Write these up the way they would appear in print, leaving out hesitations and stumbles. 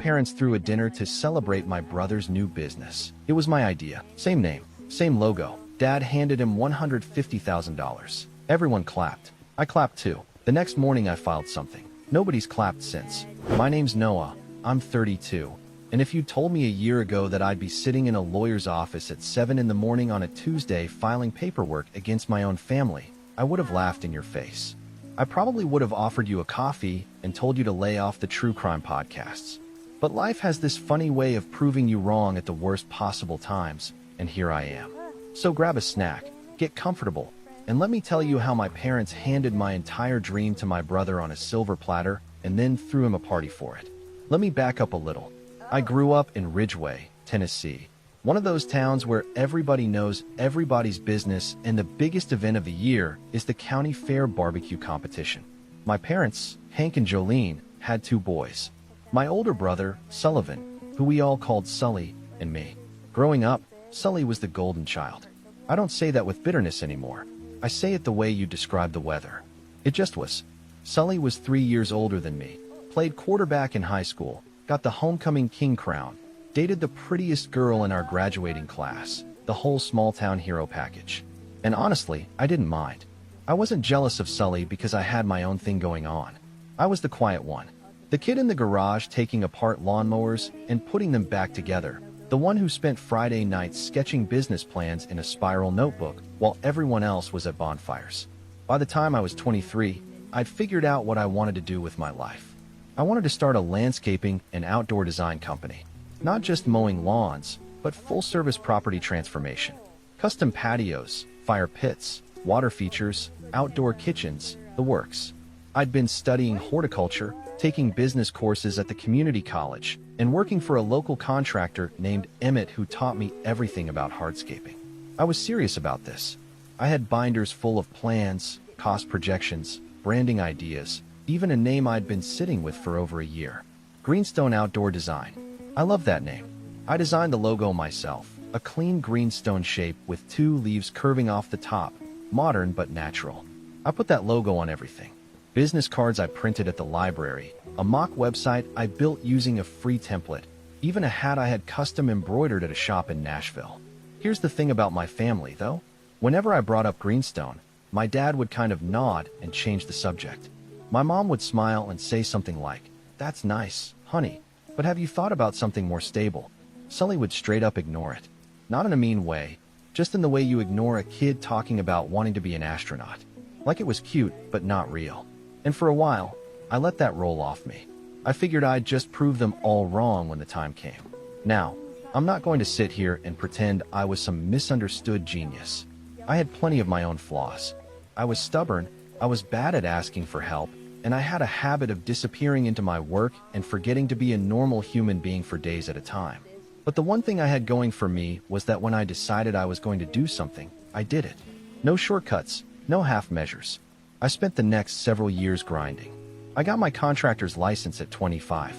parents threw a dinner to celebrate my brother's new business. It was my idea. Same name, same logo. Dad handed him $150,000. Everyone clapped. I clapped too. The next morning I filed something. Nobody's clapped since. My name's Noah. I'm 32. And if you told me a year ago that I'd be sitting in a lawyer's office at 7 in the morning on a Tuesday filing paperwork against my own family, I would have laughed in your face. I probably would have offered you a coffee and told you to lay off the true crime podcasts. But life has this funny way of proving you wrong at the worst possible times, and here I am. So grab a snack, get comfortable, and let me tell you how my parents handed my entire dream to my brother on a silver platter and then threw him a party for it. Let me back up a little. I grew up in Ridgeway, Tennessee, one of those towns where everybody knows everybody's business, and the biggest event of the year is the county fair barbecue competition. My parents, Hank and Jolene, had 2 boys. My older brother, Sullivan, who we all called Sully, and me. Growing up, Sully was the golden child. I don't say that with bitterness anymore. I say it the way you describe the weather. It just was. Sully was 3 years older than me, played quarterback in high school, got the homecoming king crown, dated the prettiest girl in our graduating class, the whole small-town hero package. And honestly, I didn't mind. I wasn't jealous of Sully because I had my own thing going on. I was the quiet one. The kid in the garage taking apart lawnmowers and putting them back together. The one who spent Friday nights sketching business plans in a spiral notebook while everyone else was at bonfires. By the time I was 23, I'd figured out what I wanted to do with my life. I wanted to start a landscaping and outdoor design company. Not just mowing lawns, but full-service property transformation. Custom patios, fire pits, water features, outdoor kitchens, the works. I'd been studying horticulture, taking business courses at the community college, and working for a local contractor named Emmett who taught me everything about hardscaping. I was serious about this. I had binders full of plans, cost projections, branding ideas, even a name I'd been sitting with for over a year. Greenstone Outdoor Design. I love that name. I designed the logo myself, a clean greenstone shape with 2 leaves curving off the top, modern but natural. I put that logo on everything. Business cards I printed at the library, a mock website I built using a free template, even a hat I had custom embroidered at a shop in Nashville. Here's the thing about my family, though. Whenever I brought up Greenstone, my dad would kind of nod and change the subject. My mom would smile and say something like, "That's nice, honey, but have you thought about something more stable?" Sully would straight up ignore it. Not in a mean way, just in the way you ignore a kid talking about wanting to be an astronaut. Like it was cute, but not real. And for a while, I let that roll off me. I figured I'd just prove them all wrong when the time came. Now, I'm not going to sit here and pretend I was some misunderstood genius. I had plenty of my own flaws. I was stubborn, I was bad at asking for help, and I had a habit of disappearing into my work and forgetting to be a normal human being for days at a time. But the one thing I had going for me was that when I decided I was going to do something, I did it. No shortcuts, no half measures. I spent the next several years grinding. I got my contractor's license at 25.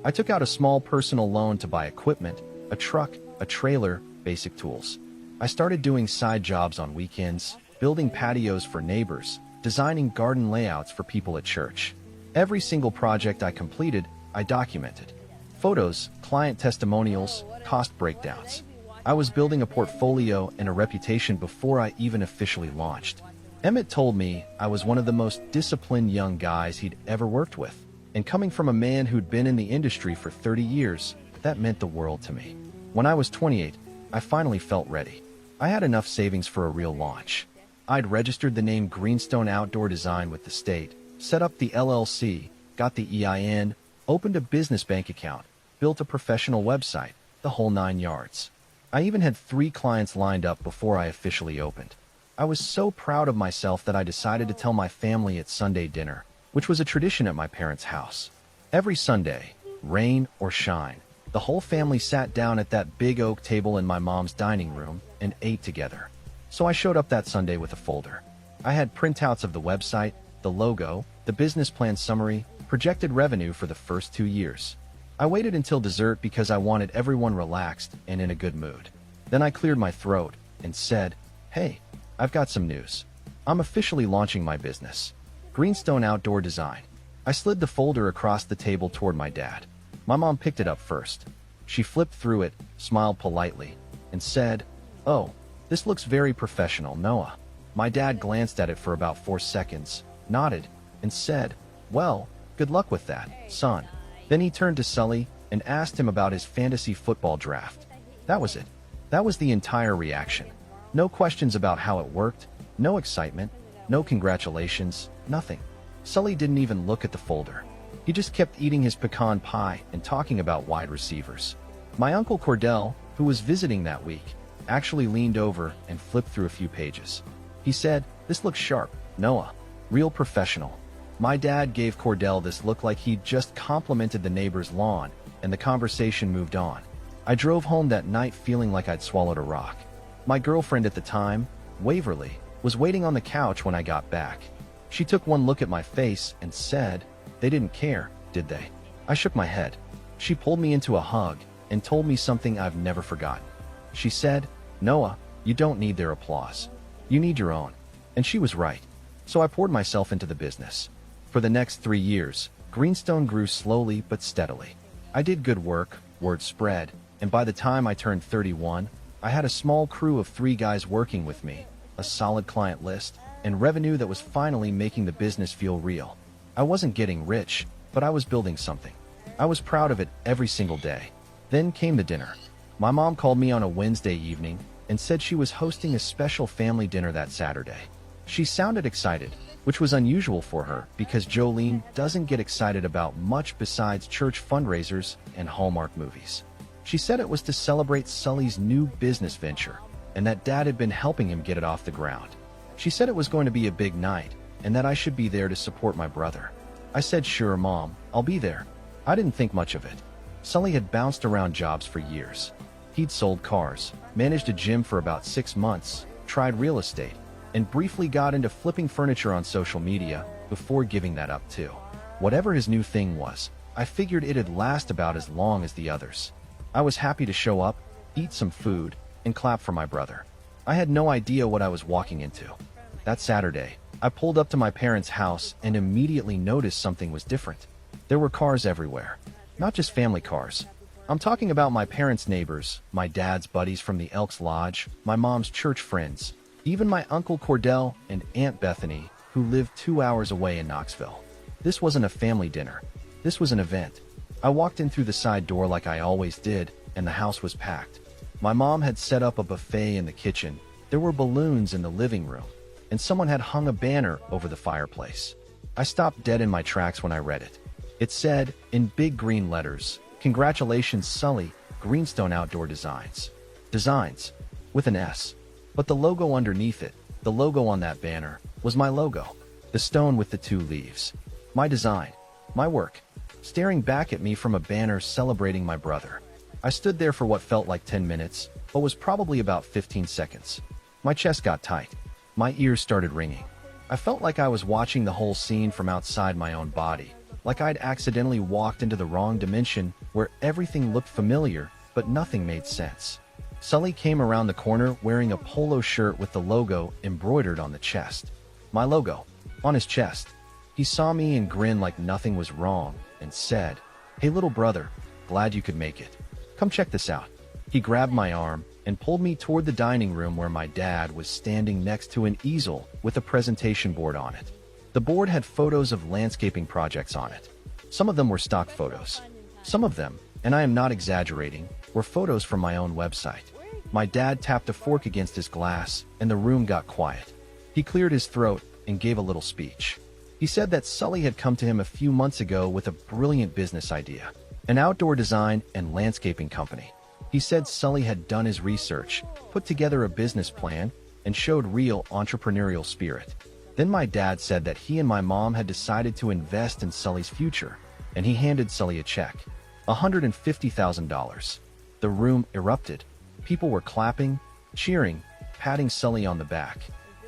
I took out a small personal loan to buy equipment, a truck, a trailer, basic tools. I started doing side jobs on weekends, building patios for neighbors, designing garden layouts for people at church. Every single project I completed, I documented. Photos, client testimonials, cost breakdowns. I was building a portfolio and a reputation before I even officially launched. Emmett told me I was one of the most disciplined young guys he'd ever worked with. And coming from a man who'd been in the industry for 30 years, that meant the world to me. When I was 28, I finally felt ready. I had enough savings for a real launch. I'd registered the name Greenstone Outdoor Design with the state, set up the LLC, got the EIN, opened a business bank account, built a professional website, the whole 9 yards. I even had 3 clients lined up before I officially opened. I was so proud of myself that I decided to tell my family at Sunday dinner, which was a tradition at my parents' house. Every Sunday, rain or shine, the whole family sat down at that big oak table in my mom's dining room and ate together. So I showed up that Sunday with a folder. I had printouts of the website, the logo, the business plan summary, projected revenue for the first 2 years. I waited until dessert because I wanted everyone relaxed and in a good mood. Then I cleared my throat and said, "Hey, I've got some news. I'm officially launching my business. Greenstone Outdoor Design." I slid the folder across the table toward my dad. My mom picked it up first. She flipped through it, smiled politely, and said, "Oh, this looks very professional, Noah." My dad glanced at it for about 4 seconds, nodded, and said, "Well, good luck with that, son." Then he turned to Sully and asked him about his fantasy football draft. That was it. That was the entire reaction. No questions about how it worked, no excitement, no congratulations, nothing. Sully didn't even look at the folder. He just kept eating his pecan pie and talking about wide receivers. My uncle Cordell, who was visiting that week, actually leaned over and flipped through a few pages. He said, "This looks sharp, Noah. Real professional." My dad gave Cordell this look like he'd just complimented the neighbor's lawn, and the conversation moved on. I drove home that night feeling like I'd swallowed a rock. My girlfriend at the time, Waverly, was waiting on the couch when I got back. She took one look at my face and said, "They didn't care, did they?" I shook my head. She pulled me into a hug and told me something I've never forgotten. She said, "Noah, you don't need their applause. You need your own." And she was right. So I poured myself into the business. For the next 3 years, Greenstone grew slowly but steadily. I did good work, word spread, and by the time I turned 31, I had a small crew of 3 guys working with me, a solid client list, and revenue that was finally making the business feel real. I wasn't getting rich, but I was building something. I was proud of it every single day. Then came the dinner. My mom called me on a Wednesday evening and said she was hosting a special family dinner that Saturday. She sounded excited, which was unusual for her because Jolene doesn't get excited about much besides church fundraisers and Hallmark movies. She said it was to celebrate Sully's new business venture and that Dad had been helping him get it off the ground. She said it was going to be a big night and that I should be there to support my brother. I said, "Sure, Mom, I'll be there." I didn't think much of it. Sully had bounced around jobs for years. He'd sold cars, managed a gym for about 6 months, tried real estate, and briefly got into flipping furniture on social media before giving that up too. Whatever his new thing was, I figured it'd last about as long as the others. I was happy to show up, eat some food, and clap for my brother. I had no idea what I was walking into. That Saturday, I pulled up to my parents' house and immediately noticed something was different. There were cars everywhere, not just family cars. I'm talking about my parents' neighbors, my dad's buddies from the Elks Lodge, my mom's church friends, even my Uncle Cordell and Aunt Bethany, who lived 2 hours away in Knoxville. This wasn't a family dinner. This was an event. I walked in through the side door like I always did, and the house was packed. My mom had set up a buffet in the kitchen, there were balloons in the living room, and someone had hung a banner over the fireplace. I stopped dead in my tracks when I read it. It said, in big green letters, "Congratulations, Sully, Greenstone Outdoor Designs." Designs, with an S. But the logo underneath it, the logo on that banner, was my logo. The stone with the 2 leaves. My design. My work. Staring back at me from a banner celebrating my brother. I stood there for what felt like 10 minutes, but was probably about 15 seconds. My chest got tight. My ears started ringing. I felt like I was watching the whole scene from outside my own body, like I'd accidentally walked into the wrong dimension where everything looked familiar, but nothing made sense. Sully came around the corner wearing a polo shirt with the logo embroidered on the chest. My logo, on his chest. He saw me and grinned like nothing was wrong and said, "Hey little brother, glad you could make it. Come check this out." He grabbed my arm and pulled me toward the dining room where my dad was standing next to an easel with a presentation board on it. The board had photos of landscaping projects on it. Some of them were stock photos. Some of them, and I am not exaggerating, were photos from my own website. My dad tapped a fork against his glass, and the room got quiet. He cleared his throat and gave a little speech. He said that Sully had come to him a few months ago with a brilliant business idea, an outdoor design and landscaping company. He said Sully had done his research, put together a business plan, and showed real entrepreneurial spirit. Then my dad said that he and my mom had decided to invest in Sully's future, and he handed Sully a check, $150,000. The room erupted. People were clapping, cheering, patting Sully on the back.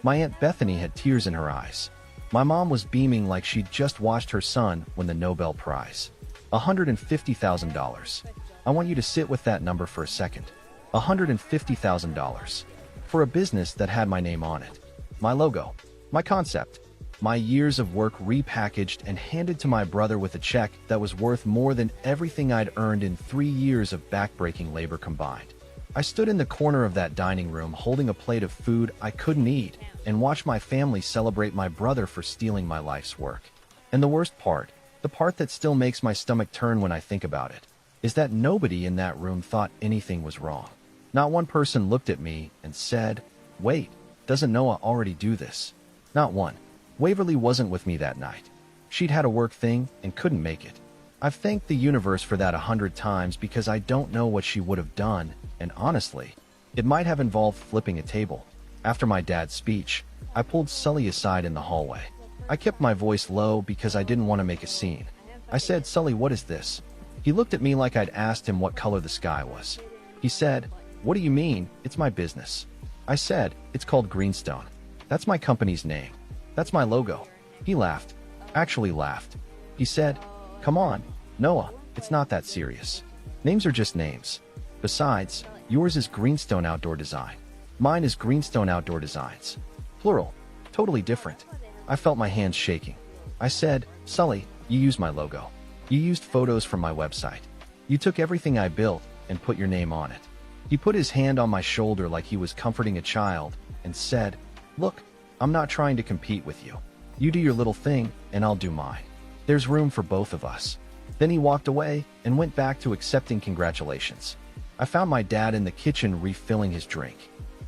My Aunt Bethany had tears in her eyes. My mom was beaming like she'd just watched her son win the Nobel Prize. $150,000. I want you to sit with that number for a second. $150,000. For a business that had my name on it. My logo. My concept. My years of work repackaged and handed to my brother with a check that was worth more than everything I'd earned in 3 years of backbreaking labor combined. I stood in the corner of that dining room holding a plate of food I couldn't eat and watched my family celebrate my brother for stealing my life's work. And the worst part, the part that still makes my stomach turn when I think about it, is that nobody in that room thought anything was wrong. Not one person looked at me and said, "Wait, doesn't Noah already do this?" Not one. Waverly wasn't with me that night. She'd had a work thing and couldn't make it. I've thanked the universe for that 100 times because I don't know what she would have done, and honestly, it might have involved flipping a table. After my dad's speech, I pulled Sully aside in the hallway. I kept my voice low because I didn't want to make a scene. I said, "Sully, what is this?" He looked at me like I'd asked him what color the sky was. He said, "What do you mean? It's my business." I said, "It's called Greenstone. That's my company's name. That's my logo." He laughed. Actually laughed. He said, "Come on, Noah, it's not that serious. Names are just names. Besides, yours is Greenstone Outdoor Design. Mine is Greenstone Outdoor Designs. Plural. Totally different." I felt my hands shaking. I said, "Sully, you used my logo. You used photos from my website. You took everything I built and put your name on it." He put his hand on my shoulder like he was comforting a child and said, "Look, I'm not trying to compete with you. You do your little thing and I'll do mine. There's room for both of us." Then he walked away and went back to accepting congratulations. I found my dad in the kitchen refilling his drink.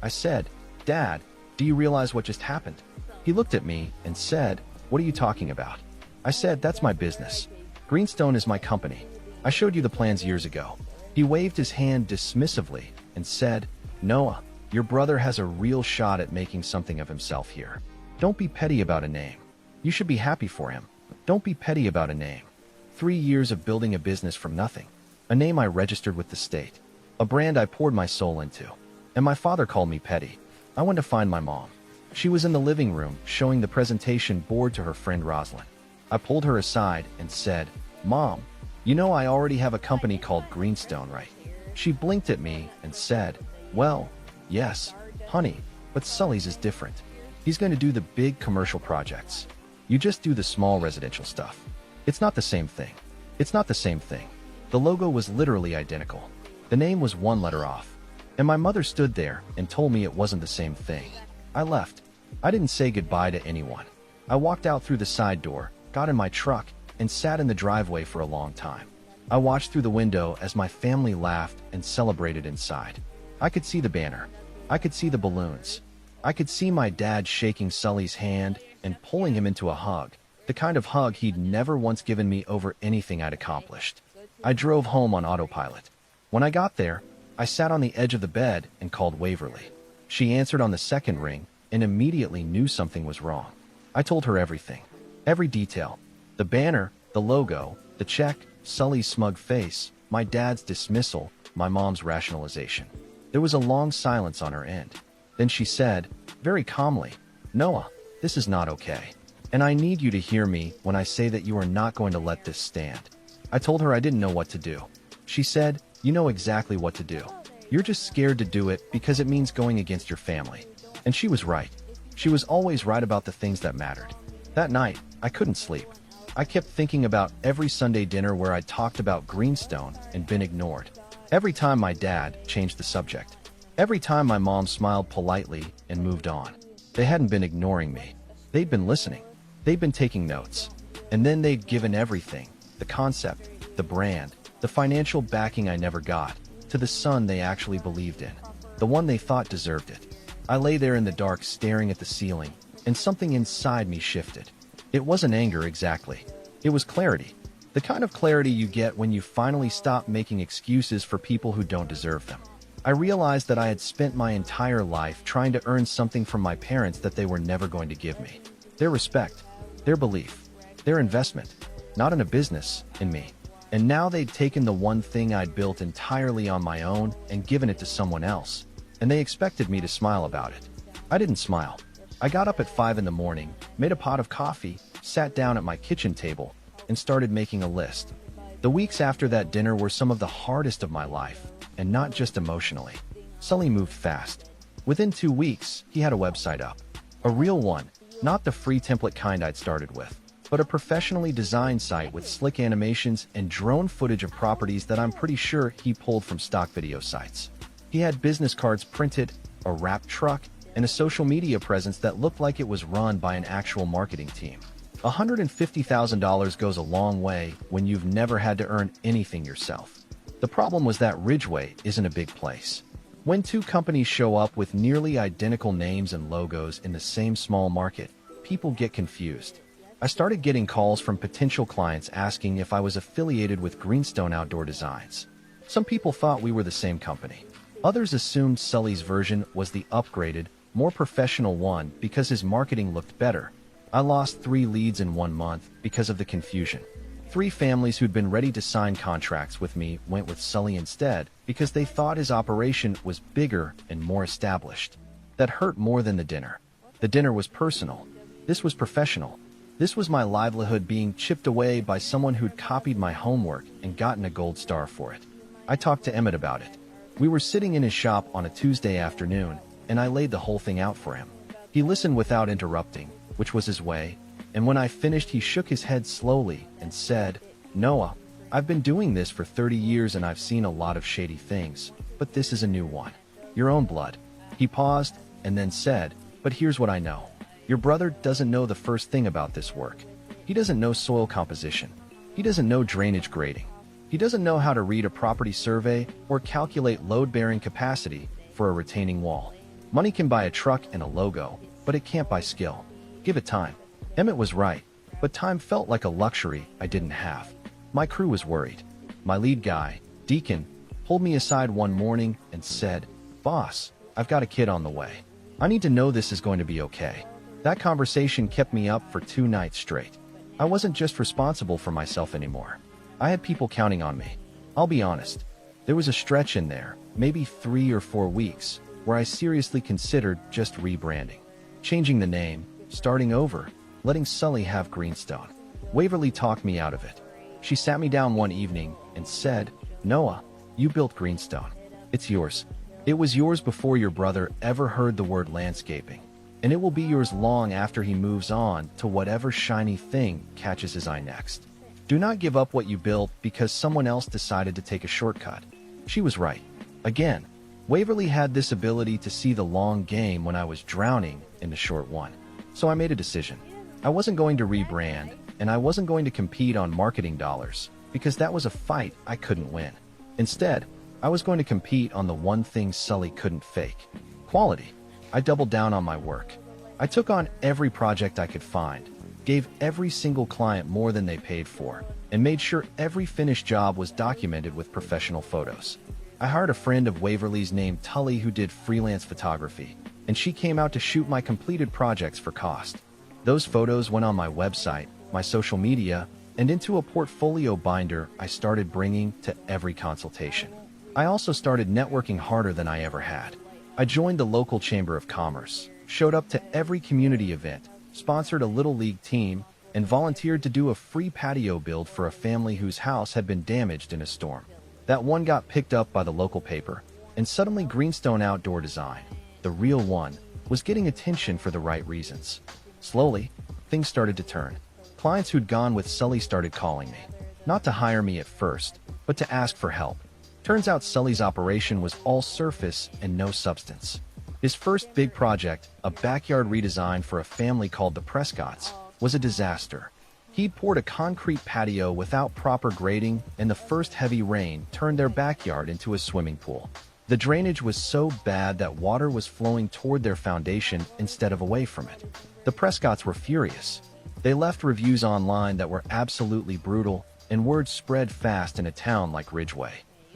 I said, "Dad, do you realize what just happened?" He looked at me and said, "What are you talking about?" I said, "That's my business. Greenstone is my company. I showed you the plans years ago." He waved his hand dismissively and said, "Noah, your brother has a real shot at making something of himself here. Don't be petty about a name. You should be happy for him. Don't be petty about a name. 3 years of building a business from nothing. A name I registered with the state. A brand I poured my soul into. And my father called me petty." I went to find my mom. She was in the living room showing the presentation board to her friend Rosalind. I pulled her aside and said, "Mom, you know I already have a company called Greenstone, right?" She blinked at me and said, "Well, yes, honey, but Sully's is different. He's going to do the big commercial projects. You just do the small residential stuff. It's not the same thing. It's not the same thing." The logo was literally identical. The name was one letter off. And my mother stood there and told me it wasn't the same thing. I left. I didn't say goodbye to anyone. I walked out through the side door, got in my truck, and sat in the driveway for a long time. I watched through the window as my family laughed and celebrated inside. I could see the banner. I could see the balloons. I could see my dad shaking Sully's hand and pulling him into a hug, the kind of hug he'd never once given me over anything I'd accomplished. I drove home on autopilot. When I got there, I sat on the edge of the bed and called Waverly. She answered on the second ring and immediately knew something was wrong. I told her everything. Every detail. The banner, the logo, the check, Sully's smug face, my dad's dismissal, my mom's rationalization. There was a long silence on her end. Then she said, very calmly, "Noah, this is not okay. And I need you to hear me when I say that you are not going to let this stand." I told her I didn't know what to do. She said, "You know exactly what to do. You're just scared to do it because it means going against your family." And she was right. She was always right about the things that mattered. That night, I couldn't sleep. I kept thinking about every Sunday dinner where I talked about Greenstone and been ignored. Every time my dad changed the subject. Every time my mom smiled politely and moved on. They hadn't been ignoring me. They'd been listening. They'd been taking notes. And then they'd given everything, the concept, the brand, the financial backing I never got, to the son they actually believed in, the one they thought deserved it. I lay there in the dark staring at the ceiling, and something inside me shifted. It wasn't anger exactly. It was clarity. The kind of clarity you get when you finally stop making excuses for people who don't deserve them. I realized that I had spent my entire life trying to earn something from my parents that they were never going to give me. Their respect, their belief, their investment, not in a business, in me. And now they'd taken the one thing I'd built entirely on my own and given it to someone else. And they expected me to smile about it. I didn't smile. I got up at 5 in the morning, made a pot of coffee, sat down at my kitchen table, and started making a list. The weeks after that dinner were some of the hardest of my life, and not just emotionally. Sully moved fast. Within 2 weeks, he had a website up. A real one, Not the free template kind I'd started with, but a professionally designed site with slick animations and drone footage of properties that I'm pretty sure he pulled from stock video sites. He had business cards printed, a wrapped truck, and a social media presence that looked like it was run by an actual marketing team. $150,000 goes a long way when you've never had to earn anything yourself. The problem was that Ridgeway isn't a big place. When two companies show up with nearly identical names and logos in the same small market, people get confused. I started getting calls from potential clients asking if I was affiliated with Greenstone Outdoor Designs. Some people thought we were the same company. Others assumed Sully's version was the upgraded, more professional one because his marketing looked better. I lost 3 leads in 1 month because of the confusion. 3 families who'd been ready to sign contracts with me went with Sully instead because they thought his operation was bigger and more established. That hurt more than the dinner. The dinner was personal. This was professional. This was my livelihood being chipped away by someone who'd copied my homework and gotten a gold star for it. I talked to Emmett about it. We were sitting in his shop on a Tuesday afternoon, and I laid the whole thing out for him. He listened without interrupting, which was his way, and when I finished he shook his head slowly and said, "Noah, I've been doing this for 30 years and I've seen a lot of shady things, but this is a new one. Your own blood." He paused and then said, "But here's what I know. Your brother doesn't know the first thing about this work. He doesn't know soil composition. He doesn't know drainage grading. He doesn't know how to read a property survey or calculate load-bearing capacity for a retaining wall. Money can buy a truck and a logo, but it can't buy skill. Give it time." Emmett was right, but time felt like a luxury I didn't have. My crew was worried. My lead guy, Deacon, pulled me aside one morning and said, "Boss, I've got a kid on the way. I need to know this is going to be okay." That conversation kept me up for 2 nights straight. I wasn't just responsible for myself anymore. I had people counting on me. I'll be honest. There was a stretch in there, maybe 3 or 4 weeks, where I seriously considered just rebranding. Changing the name, starting over, letting Sully have Greenstone. Waverly talked me out of it. She sat me down one evening and said, "Noah, you built Greenstone. It's yours. It was yours before your brother ever heard the word landscaping, and it will be yours long after he moves on to whatever shiny thing catches his eye next. Do not give up what you built because someone else decided to take a shortcut." She was right. Again, Waverly had this ability to see the long game when I was drowning in the short one. So I made a decision. I wasn't going to rebrand, and I wasn't going to compete on marketing dollars, because that was a fight I couldn't win. Instead, I was going to compete on the one thing Sully couldn't fake: quality. I doubled down on my work. I took on every project I could find, gave every single client more than they paid for, and made sure every finished job was documented with professional photos. I hired a friend of Waverly's named Tully who did freelance photography, and she came out to shoot my completed projects for cost. Those photos went on my website, my social media, and into a portfolio binder I started bringing to every consultation. I also started networking harder than I ever had. I joined the local Chamber of Commerce, showed up to every community event, sponsored a Little League team, and volunteered to do a free patio build for a family whose house had been damaged in a storm. That one got picked up by the local paper, and suddenly Greenstone Outdoor Design, the real one, was getting attention for the right reasons. Slowly, things started to turn. Clients who'd gone with Sully started calling me, not to hire me at first, but to ask for help. Turns out Sully's operation was all surface and no substance. His first big project, a backyard redesign for a family called the Prescotts, was a disaster. He'd poured a concrete patio without proper grading, and the first heavy rain turned their backyard into a swimming pool. The drainage was so bad that water was flowing toward their foundation instead of away from it. The Prescotts were furious. They left reviews online that were absolutely brutal, and word spread fast in a town like Ridgeway.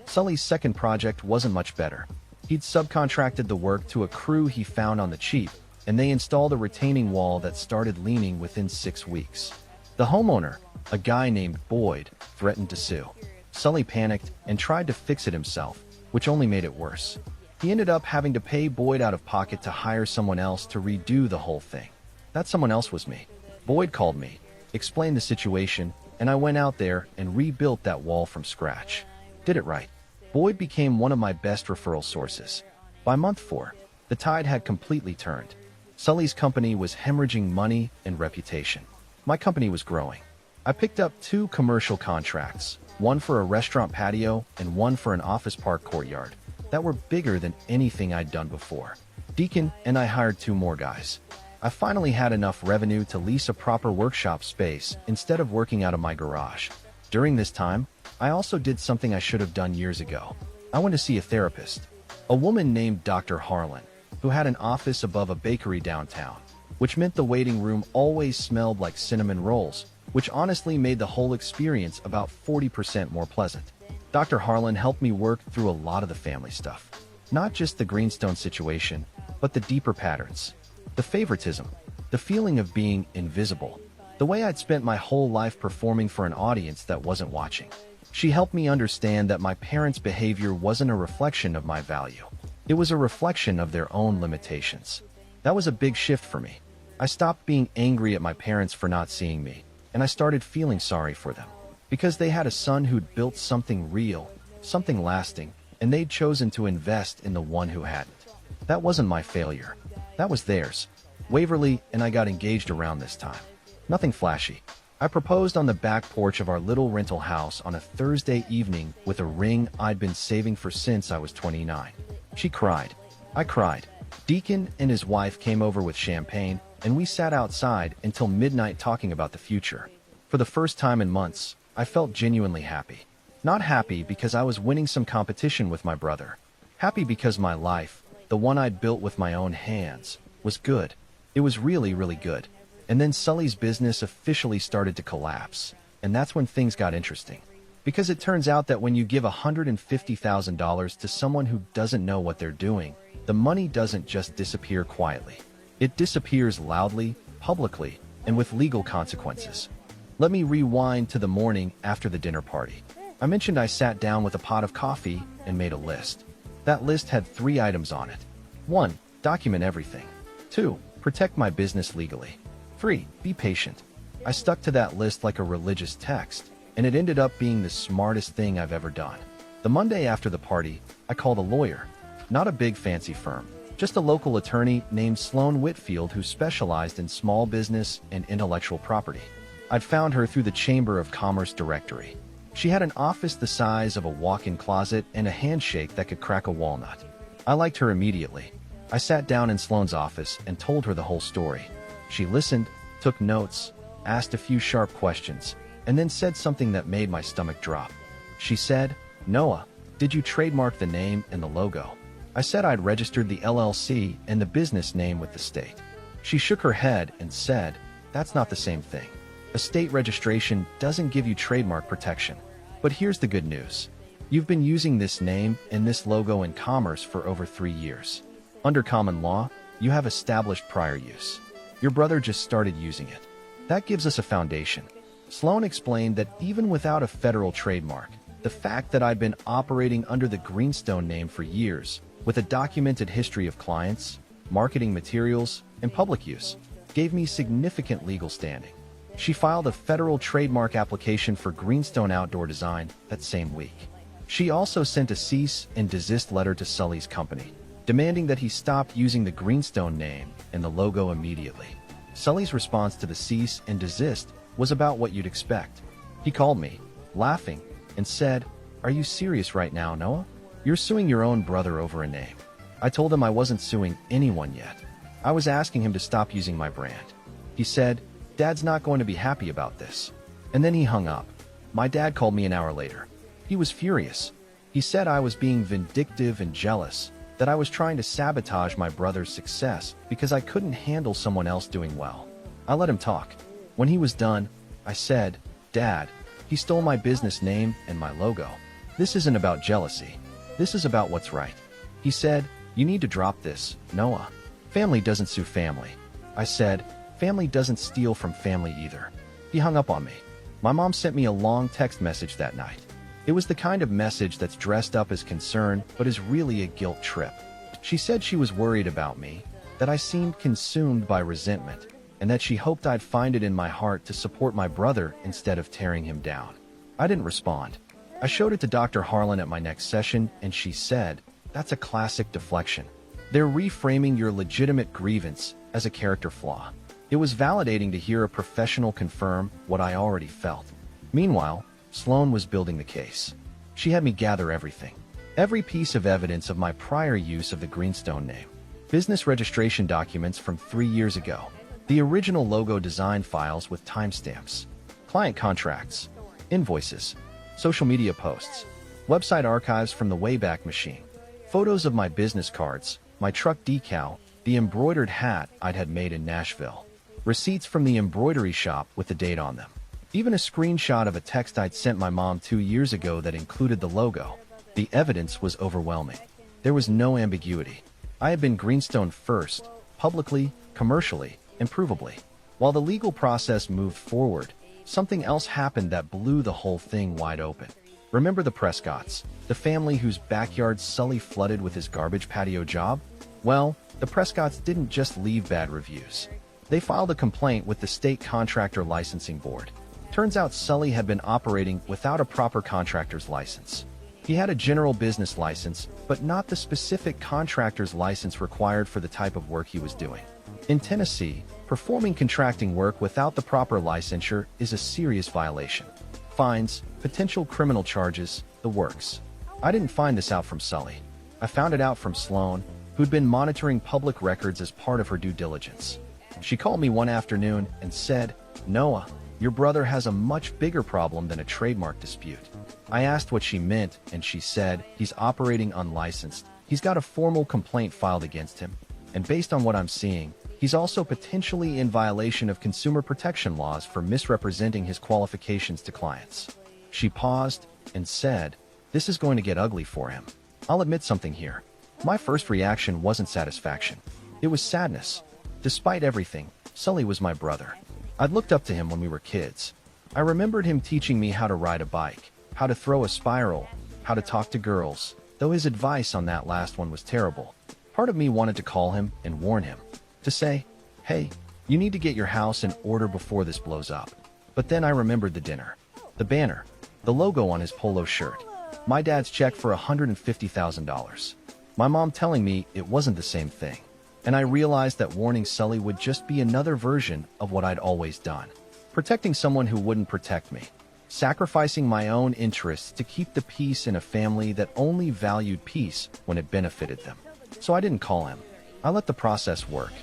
Sully's second project wasn't much better. He'd subcontracted the work to a crew he found on the cheap, and they installed a retaining wall that started leaning within 6 weeks. The homeowner, a guy named Boyd, threatened to sue. Sully panicked and tried to fix it himself, which only made it worse. He ended up having to pay Boyd out of pocket to hire someone else to redo the whole thing. That someone else was me. Boyd called me, explained the situation, and I went out there and rebuilt that wall from scratch. Did it right. Boyd became one of my best referral sources. By month 4, the tide had completely turned. Sully's company was hemorrhaging money and reputation. My company was growing. I picked up 2 commercial contracts, one for a restaurant patio and one for an office park courtyard, that were bigger than anything I'd done before. Deacon and I hired 2 more guys. I finally had enough revenue to lease a proper workshop space instead of working out of my garage. During this time, I also did something I should have done years ago. I went to see a therapist, a woman named Dr. Harlan, who had an office above a bakery downtown, which meant the waiting room always smelled like cinnamon rolls, which honestly made the whole experience about 40% more pleasant. Dr. Harlan helped me work through a lot of the family stuff. Not just the greenstone situation, but the deeper patterns. The favoritism, the feeling of being invisible, the way I'd spent my whole life performing for an audience that wasn't watching. She helped me understand that my parents' behavior wasn't a reflection of my value. It was a reflection of their own limitations. That was a big shift for me. I stopped being angry at my parents for not seeing me, and I started feeling sorry for them. Because they had a son who'd built something real, something lasting, and they'd chosen to invest in the one who hadn't. That wasn't my failure. That was theirs. Waverly and I got engaged around this time. Nothing flashy. I proposed on the back porch of our little rental house on a Thursday evening with a ring I'd been saving for since I was 29. She cried. I cried. Deacon and his wife came over with champagne, and we sat outside until midnight talking about the future. For the first time in months, I felt genuinely happy. Not happy because I was winning some competition with my brother. Happy because my life, the one I'd built with my own hands, was good. It was really, really good. And then Sully's business officially started to collapse, and that's when things got interesting. Because it turns out that when you give $150,000 to someone who doesn't know what they're doing, the money doesn't just disappear quietly. It disappears loudly, publicly, and with legal consequences. Let me rewind to the morning after the dinner party. I mentioned I sat down with a pot of coffee and made a list. That list had 3 items on it. 1. Document everything. 2. Protect my business legally. 3. Be patient. I stuck to that list like a religious text, and it ended up being the smartest thing I've ever done. The Monday after the party, I called a lawyer. Not a big fancy firm, just a local attorney named Sloan Whitfield who specialized in small business and intellectual property. I'd found her through the Chamber of Commerce directory. She had an office the size of a walk-in closet and a handshake that could crack a walnut. I liked her immediately. I sat down in Sloan's office and told her the whole story. She listened, took notes, asked a few sharp questions, and then said something that made my stomach drop. She said, "Noah, did you trademark the name and the logo?" I said I'd registered the LLC and the business name with the state. She shook her head and said, "That's not the same thing. A state registration doesn't give you trademark protection. But here's the good news. You've been using this name and this logo in commerce for over 3 years. Under common law, you have established prior use. Your brother just started using it. That gives us a foundation." Sloan explained that even without a federal trademark, the fact that I'd been operating under the Greenstone name for years, with a documented history of clients, marketing materials, and public use, gave me significant legal standing. She filed a federal trademark application for Greenstone Outdoor Design that same week. She also sent a cease and desist letter to Sully's company, demanding that he stop using the Greenstone name and the logo immediately. Sully's response to the cease and desist was about what you'd expect. He called me, laughing, and said, "Are you serious right now, Noah? You're suing your own brother over a name." I told him I wasn't suing anyone yet. I was asking him to stop using my brand. He said, "Dad's not going to be happy about this." And then he hung up. My dad called me an hour later. He was furious. He said I was being vindictive and jealous, that I was trying to sabotage my brother's success because I couldn't handle someone else doing well. I let him talk. When he was done, I said, "Dad, he stole my business name and my logo. This isn't about jealousy. This is about what's right." He said, "You need to drop this, Noah. Family doesn't sue family." I said, "Family doesn't steal from family either." He hung up on me. My mom sent me a long text message that night. It was the kind of message that's dressed up as concern but is really a guilt trip. She said she was worried about me, that I seemed consumed by resentment, and that she hoped I'd find it in my heart to support my brother instead of tearing him down. I didn't respond. I showed it to Dr. Harlan at my next session, and she said, "That's a classic deflection. They're reframing your legitimate grievance as a character flaw. It was validating to hear a professional confirm what I already felt. Meanwhile, Sloan was building the case. She had me gather everything. Every piece of evidence of my prior use of the Greenstone name. Business registration documents from 3 years ago. The original logo design files with timestamps. Client contracts. Invoices. Social media posts. Website archives from the Wayback Machine. Photos of my business cards, my truck decal, the embroidered hat I'd had made in Nashville. Receipts from the embroidery shop with the date on them. Even a screenshot of a text I'd sent my mom 2 years ago that included the logo. The evidence was overwhelming. There was no ambiguity. I had been Greenstone first, publicly, commercially, and provably. While the legal process moved forward, something else happened that blew the whole thing wide open. Remember the Prescotts, the family whose backyard Sully flooded with his garbage patio job? Well, the Prescotts didn't just leave bad reviews. They filed a complaint with the state contractor licensing board. Turns out Sully had been operating without a proper contractor's license. He had a general business license, but not the specific contractor's license required for the type of work he was doing. In Tennessee, performing contracting work without the proper licensure is a serious violation. Fines, potential criminal charges, the works. I didn't find this out from Sully. I found it out from Sloan, who'd been monitoring public records as part of her due diligence. She called me one afternoon and said, "Noah, your brother has a much bigger problem than a trademark dispute." I asked what she meant, and she said, "He's operating unlicensed. He's got a formal complaint filed against him. And based on what I'm seeing, he's also potentially in violation of consumer protection laws for misrepresenting his qualifications to clients." She paused and said, "This is going to get ugly for him." I'll admit something here. My first reaction wasn't satisfaction. It was sadness. Despite everything, Sully was my brother. I'd looked up to him when we were kids. I remembered him teaching me how to ride a bike, how to throw a spiral, how to talk to girls, though his advice on that last one was terrible. Part of me wanted to call him and warn him, to say, "Hey, you need to get your house in order before this blows up." But then I remembered the dinner, the banner, the logo on his polo shirt, my dad's check for $150,000, my mom telling me it wasn't the same thing. And I realized that warning Sully would just be another version of what I'd always done. Protecting someone who wouldn't protect me. Sacrificing my own interests to keep the peace in a family that only valued peace when it benefited them. So I didn't call him. I let the process work.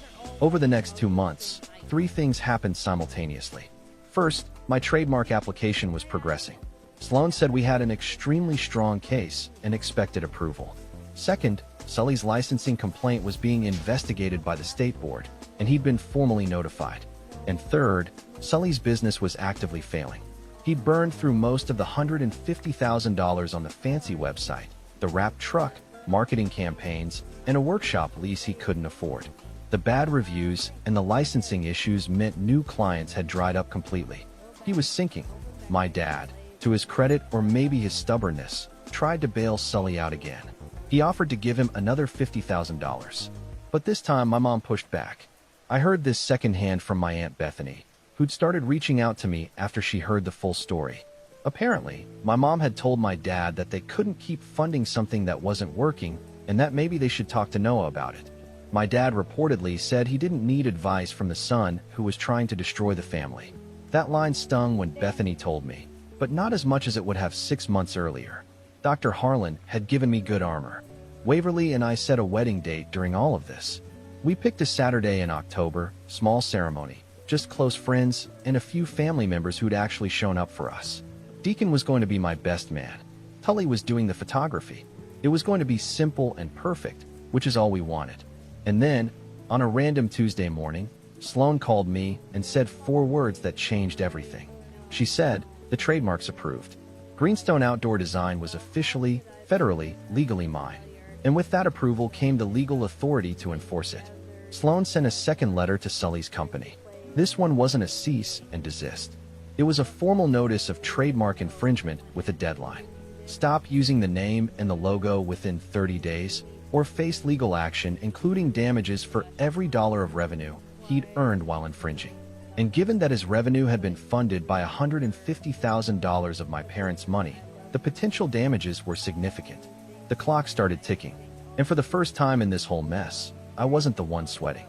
Over the next 2 months, 3 things happened simultaneously. First, my trademark application was progressing. Sloan said we had an extremely strong case and expected approval. Second, Sully's licensing complaint was being investigated by the state board, and he'd been formally notified. And third, Sully's business was actively failing. He'd burned through most of the $150,000 on the fancy website, the wrapped truck, marketing campaigns, and a workshop lease he couldn't afford. The bad reviews and the licensing issues meant new clients had dried up completely. He was sinking. My dad, to his credit or maybe his stubbornness, tried to bail Sully out again. He offered to give him another $50,000. But this time my mom pushed back. I heard this secondhand from my Aunt Bethany, who'd started reaching out to me after she heard the full story. Apparently, my mom had told my dad that they couldn't keep funding something that wasn't working and that maybe they should talk to Noah about it. My dad reportedly said he didn't need advice from the son who was trying to destroy the family. That line stung when Bethany told me, but not as much as it would have 6 months earlier. Dr. Harlan had given me good armor. Waverly and I set a wedding date during all of this. We picked a Saturday in October, small ceremony, just close friends and a few family members who'd actually shown up for us. Deacon was going to be my best man. Tully was doing the photography. It was going to be simple and perfect, which is all we wanted. And then, on a random Tuesday morning, Sloan called me and said 4 words that changed everything. She said, "The trademark's approved. Greenstone Outdoor Design was officially, federally, legally mine." And with that approval came the legal authority to enforce it. Sloan sent a second letter to Sully's company. This one wasn't a cease and desist. It was a formal notice of trademark infringement with a deadline. Stop using the name and the logo within 30 days, or face legal action including damages for every dollar of revenue he'd earned while infringing. And given that his revenue had been funded by $150,000 of my parents' money, the potential damages were significant. The clock started ticking, and for the first time in this whole mess, I wasn't the one sweating.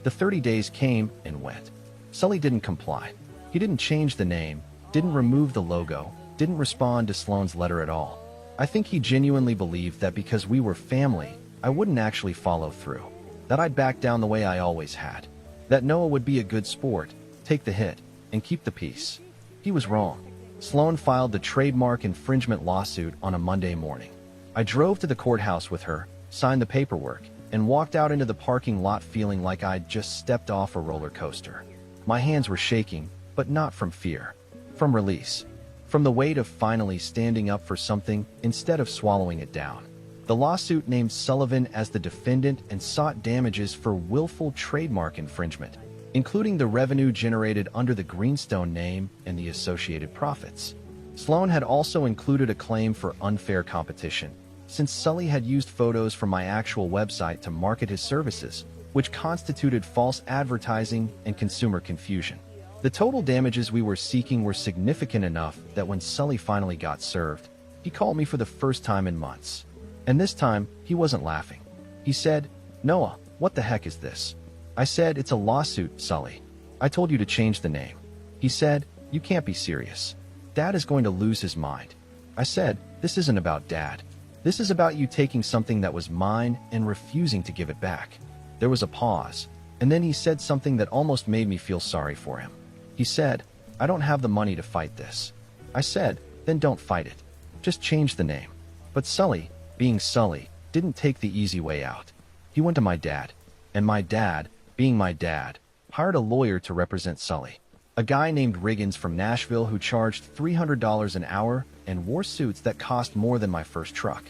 The 30 days came and went. Sully didn't comply. He didn't change the name, didn't remove the logo, didn't respond to Sloane's letter at all. I think he genuinely believed that because we were family, I wouldn't actually follow through. That I'd back down the way I always had. That Noah would be a good sport, take the hit, and keep the peace. He was wrong. Sloane filed the trademark infringement lawsuit on a Monday morning. I drove to the courthouse with her, signed the paperwork, and walked out into the parking lot feeling like I'd just stepped off a roller coaster. My hands were shaking, but not from fear. From release. From the weight of finally standing up for something instead of swallowing it down. The lawsuit named Sullivan as the defendant and sought damages for willful trademark infringement, including the revenue generated under the Greenstone name and the associated profits. Sloane had also included a claim for unfair competition, since Sully had used photos from my actual website to market his services, which constituted false advertising and consumer confusion. The total damages we were seeking were significant enough that when Sully finally got served, he called me for the first time in months. And this time, he wasn't laughing. He said, "Noah, what the heck is this?" I said, "It's a lawsuit, Sully. I told you to change the name." He said, "You can't be serious. Dad is going to lose his mind." I said, "This isn't about Dad. This is about you taking something that was mine and refusing to give it back." There was a pause, and then he said something that almost made me feel sorry for him. He said, "I don't have the money to fight this." I said, "Then don't fight it. Just change the name." But Sully, being Sully, didn't take the easy way out. He went to my dad, and my dad, being my dad, hired a lawyer to represent Sully. A guy named Riggins from Nashville who charged $300 an hour and wore suits that cost more than my first truck.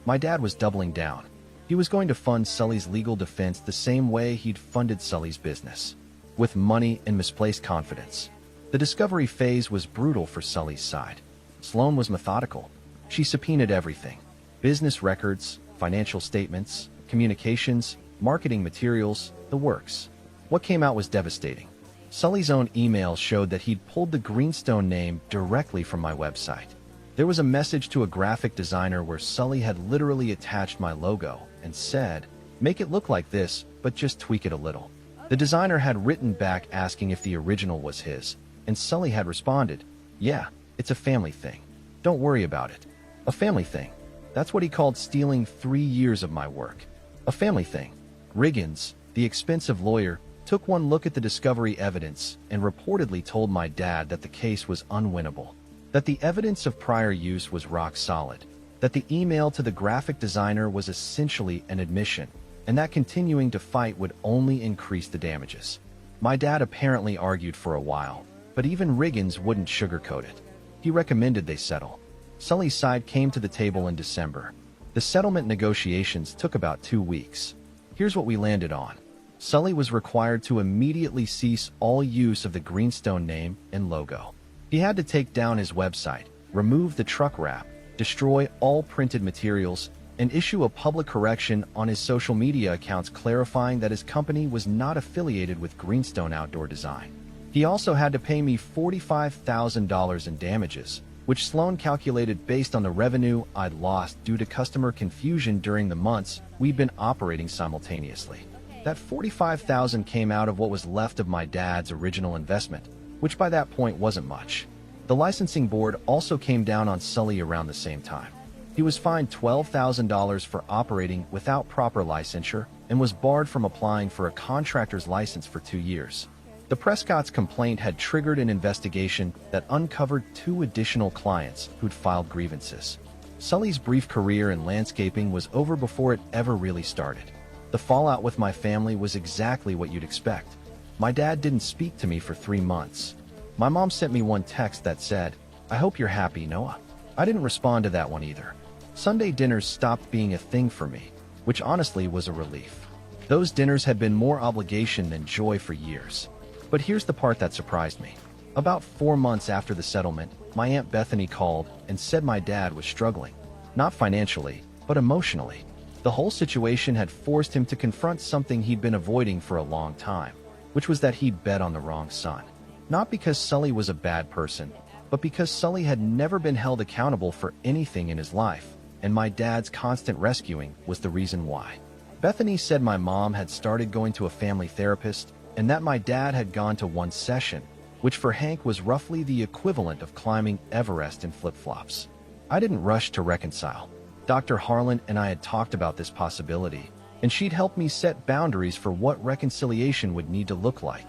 My dad was doubling down. He was going to fund Sully's legal defense the same way he'd funded Sully's business, with money and misplaced confidence. The discovery phase was brutal for Sully's side. Sloane was methodical. She subpoenaed everything: business records, financial statements, communications, marketing materials, the works. What came out was devastating. Sully's own email showed that he'd pulled the Greenstone name directly from my website. There was a message to a graphic designer where Sully had literally attached my logo and said, "Make it look like this, but just tweak it a little." The designer had written back asking if the original was his, and Sully had responded, "Yeah, it's a family thing. Don't worry about it." A family thing. That's what he called stealing 3 years of my work. A family thing. Riggins, the expensive lawyer, took one look at the discovery evidence and reportedly told my dad that the case was unwinnable, that the evidence of prior use was rock solid, that the email to the graphic designer was essentially an admission, and that continuing to fight would only increase the damages. My dad apparently argued for a while, but even Riggins wouldn't sugarcoat it. He recommended they settle. Sully's side came to the table in December. The settlement negotiations took about 2 weeks. Here's what we landed on. Sully was required to immediately cease all use of the Greenstone name and logo. He had to take down his website, remove the truck wrap, destroy all printed materials, and issue a public correction on his social media accounts clarifying that his company was not affiliated with Greenstone Outdoor Design. He also had to pay me $45,000 in damages, which Sloane calculated based on the revenue I'd lost due to customer confusion during the months we'd been operating simultaneously. That $45,000 came out of what was left of my dad's original investment, which by that point wasn't much. The licensing board also came down on Sully around the same time. He was fined $12,000 for operating without proper licensure and was barred from applying for a contractor's license for 2 years. The Prescott's complaint had triggered an investigation that uncovered 2 additional clients who'd filed grievances. Sully's brief career in landscaping was over before it ever really started. The fallout with my family was exactly what you'd expect. My dad didn't speak to me for 3 months. My mom sent me one text that said, "I hope you're happy, Noah." I didn't respond to that one either. Sunday dinners stopped being a thing for me, which honestly was a relief. Those dinners had been more obligation than joy for years. But here's the part that surprised me. About 4 months after the settlement, my Aunt Bethany called and said my dad was struggling. Not financially, but emotionally. The whole situation had forced him to confront something he'd been avoiding for a long time, which was that he'd bet on the wrong son. Not because Sully was a bad person, but because Sully had never been held accountable for anything in his life, and my dad's constant rescuing was the reason why. Bethany said my mom had started going to a family therapist and that my dad had gone to one session, which for Hank was roughly the equivalent of climbing Everest in flip-flops. I didn't rush to reconcile. Dr. Harlan and I had talked about this possibility, and she'd helped me set boundaries for what reconciliation would need to look like.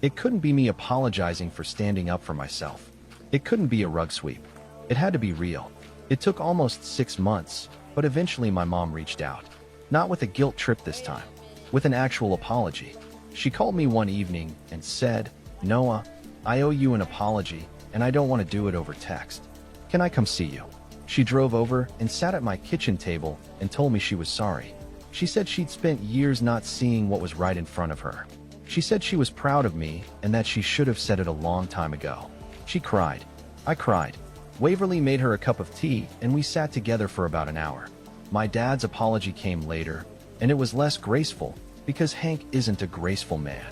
It couldn't be me apologizing for standing up for myself. It couldn't be a rug sweep. It had to be real. It took almost 6 months, but eventually my mom reached out. Not with a guilt trip this time, with an actual apology. She called me one evening and said, "Noah, I owe you an apology, and I don't want to do it over text. Can I come see you?" She drove over and sat at my kitchen table and told me she was sorry. She said she'd spent years not seeing what was right in front of her. She said she was proud of me and that she should have said it a long time ago. She cried. I cried. Waverly made her a cup of tea and we sat together for about an hour. My dad's apology came later, and it was less graceful because Hank isn't a graceful man.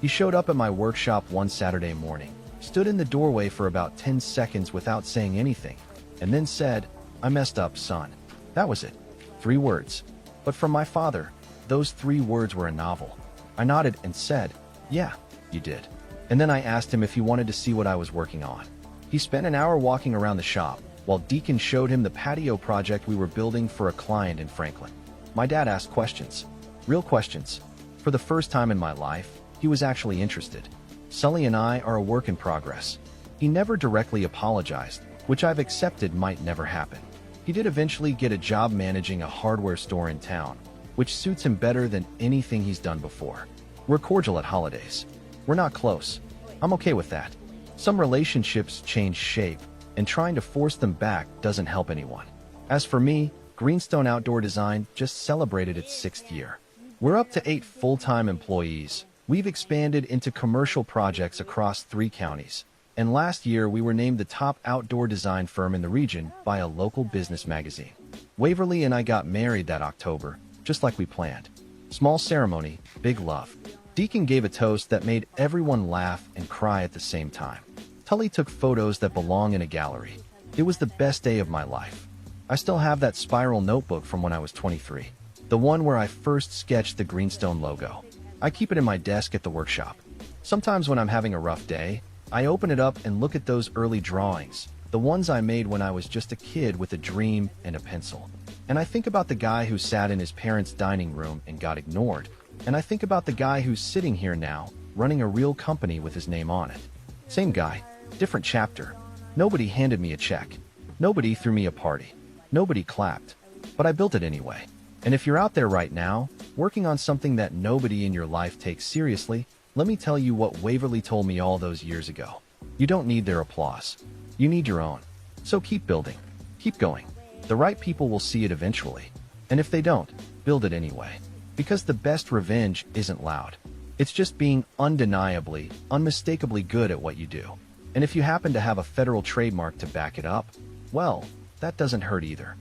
He showed up at my workshop one Saturday morning, stood in the doorway for about 10 seconds without saying anything, and then said, "I messed up, son." That was it. 3 words. But from my father, those 3 words were a novel. I nodded and said, "Yeah, you did." And then I asked him if he wanted to see what I was working on. He spent an hour walking around the shop, while Deacon showed him the patio project we were building for a client in Franklin. My dad asked questions. Real questions. For the first time in my life, he was actually interested. Sully and I are a work in progress. He never directly apologized, which I've accepted might never happen. He did eventually get a job managing a hardware store in town, which suits him better than anything he's done before. We're cordial at holidays. We're not close. I'm okay with that. Some relationships change shape, and trying to force them back doesn't help anyone. As for me, Greenstone Outdoor Design just celebrated its 6th year. We're up to 8 full-time employees. We've expanded into commercial projects across 3 counties. And last year, we were named the top outdoor design firm in the region by a local business magazine. Waverly and I got married that October, just like we planned. Small ceremony, big love. Deacon gave a toast that made everyone laugh and cry at the same time. Tully took photos that belong in a gallery. It was the best day of my life. I still have that spiral notebook from when I was 23, the one where I first sketched the Greenstone logo. I keep it in my desk at the workshop. Sometimes when I'm having a rough day, I open it up and look at those early drawings, the ones I made when I was just a kid with a dream and a pencil. And I think about the guy who sat in his parents' dining room and got ignored. And I think about the guy who's sitting here now, running a real company with his name on it. Same guy, different chapter. Nobody handed me a check. Nobody threw me a party. Nobody clapped. But I built it anyway. And if you're out there right now, working on something that nobody in your life takes seriously, let me tell you what Waverly told me all those years ago. You don't need their applause. You need your own. So keep building. Keep going. The right people will see it eventually. And if they don't, build it anyway. Because the best revenge isn't loud. It's just being undeniably, unmistakably good at what you do. And if you happen to have a federal trademark to back it up, well, that doesn't hurt either.